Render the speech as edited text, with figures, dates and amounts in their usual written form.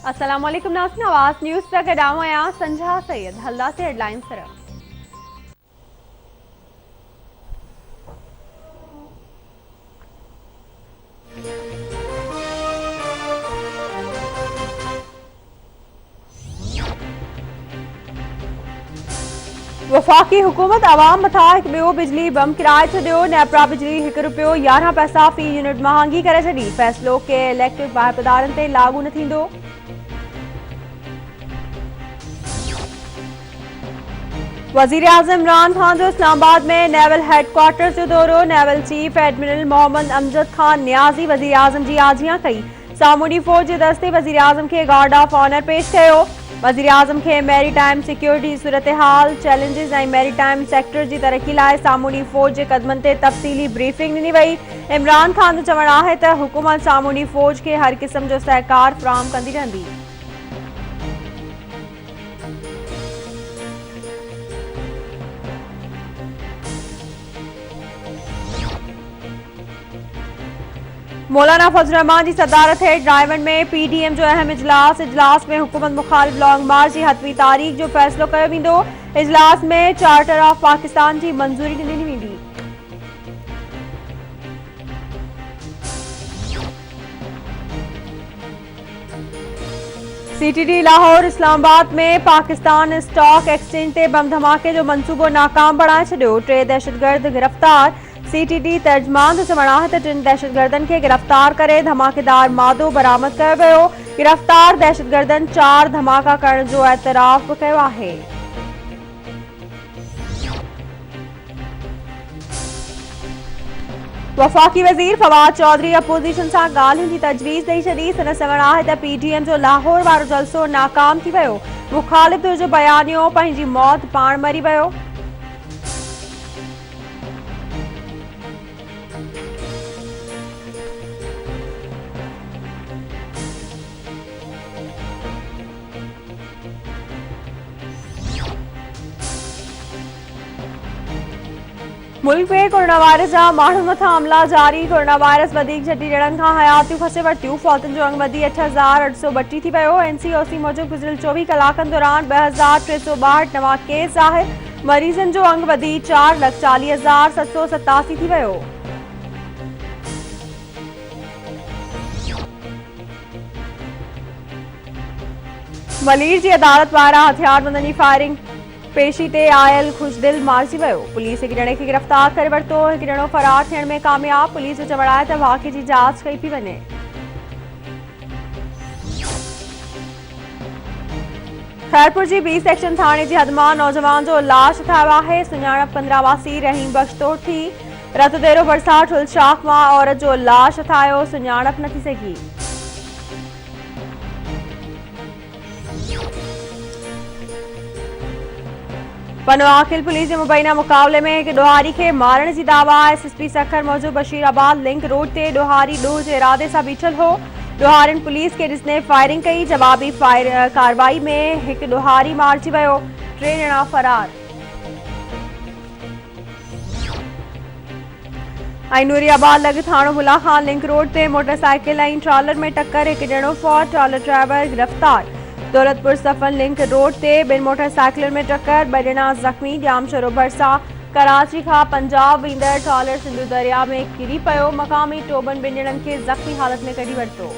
अस्सलाम वालेकुम नाज़रीन, आवाज़ न्यूज़ तक गॾाम आहियां संझा सैयद। हलदा से हेडलाइंस तरफ़। वफ़ाक़ी हुकूमत आवाम मथा हिकु ॿियो बिजली बम किराए छॾियो। नेपरा बिजली ₹1.11 फ़ी यूनिट महांगी करे छॾी। फ़ैसिलो के इलेक्ट्रिक वाहिपदारनि ते लागू न थींदो। वज़ीर आज़म इमरान खान जो इस्लामाबाद में नेवल हेडक्वार्टर्स जो दौरो। Naval chief admiral Mohammad Amjad Khan Niazi वज़ीर आज़म जी आजियां कई। सामूंडी फ़ौज जे दस्ते वज़ीर आज़म के गार्ड ऑफ ऑनर पेश कयो। वज़ीर आज़म के मैरी टाइम सिक्योरिटी सूरत हाल चैलेंजिस ऐं मैरी टाइम सेक्टर जी तरक्की लाइ सामूंडी फ़ौज जे क़दमनि ते तफ़सीली ब्रीफिंग ॾिनी वई। इमरान खान जो चवणु आहे त हुकूमत सामूंडी फ़ौज खे हर क़िस्म जो सहकार फ़राहम कंदी रहंदी। मौलाना फजल रहमान की सदारत हेठ रायवंड में पीडीएम जो अहम इजलास में हुकूमत मुखालिफ लॉन्ग मार्च की हतमी तारीख़ जो फ़ैसिलो कयो वेंदो। इजलास में चार्टर ऑफ पाकिस्तान की मंजूरी ॾिनी वेंदी। सीटीडी लाहौर इस्लामाबाद में पाकिस्तान स्टॉक एक्सचेंज ते बम धमाके जो मंसूबो नाकाम बणाए छॾियो। 3 दहशतगर्द गिरफ़्तार। सीटीडी तर्जमान जो चवणु आहे त 3 दहशतगर्दनि खे गिरफ़्तार करे धमाकेदार मादो बरामद कयो वियो। गिरफ़्तार दहशतगर्दनि 4 धमाका करण जो एतराफ़ कयो आहे। वफ़ाक़ी वज़ीर फवाद चौधरी अपोज़िशन सां ॻाल्हियुनि जी तजवीज़ ॾेई छॾी। संदसि चवणु आहे त पीडीएम जो लाहौर वारो जलसो नाकाम थी वियो। मुखालिफ़ धुर जो बयानियो पंहिंजी मौत पाण मरी वियो। मुल्क में कोरोना वायरस जा माण्हुनि मथां हमला जारी। कोरोना वायरस वधीक झटी ॼणनि खां हयातियूं खसे वरितियूं। फौतुनि जो अंग वधी 8,832 थी वियो। एनसीओसी मूजिबि गुज़िरियल 24 कलाकनि दौरान 2,362 नवां केस ज़ाहिर। मरीज़नि जो अंग वधी 4,40,787 थी वियो। मलीर जी अदालत पारां हथियारबंदनि जी फायरिंग पेशी ते आयल खुशदिल मारिजी वियो। पुलिस हिकु ॼणे खे गिरफ़्तार करे वरितो। हिकु ॼणो फरार थियण में कामयाब। पुलिस जो चवणु आहे त वाक़े जी जांच कई पई वञे। खैरपुर जी बी सेक्शन थाणे जी हद मां नौजवान जो लाश ठाहियो आहे। सुञाणप 15 रहीम बख़्श तौर थी। रतदेरो भरिसां ठुल शाख मां औरत जो लाश ठाहियो। सुञाणप न थी सघी। पनो आखिल पुलिस जे मुबैना मुक़ाबले में हिकु ॾोहारी खे मारण जी दावा। एसएसपी सखर मौजूद बशीराबाद लिंक रोड ते ॾोहारी ॾोह जे इरादे सां बीठल हो। ॾोहारियुनि पुलिस खे ॾिसंदे फायरिंग कई। जवाबी कार्रवाई में हिकु ॾोहारी मारिजी वियो। 3 ॼणा फरार। ऐं नूरियाबाद लॻ थाणो बुला खान लिंक रोड ते मोटरसाइकिल ऐं ट्रॉलर में टक्कर। हिकु ॼणो फौत। ट्रॉलर ड्राइवर गिरफ़्तार। दौलतपुर सफन लिंक रोड ते 2 मोटरसाइकिलुनि में टक्कर। 2 ॼणा ज़ख़्मी। जामशोरो भरिसां कराची खां पंजाब वेंदड़ ट्रॉलर सिंधु दरिया में किरी पियो। मक़ामी टोबनि 2 ॼणनि खे ज़ख़्मी हालत में कढी वरितो।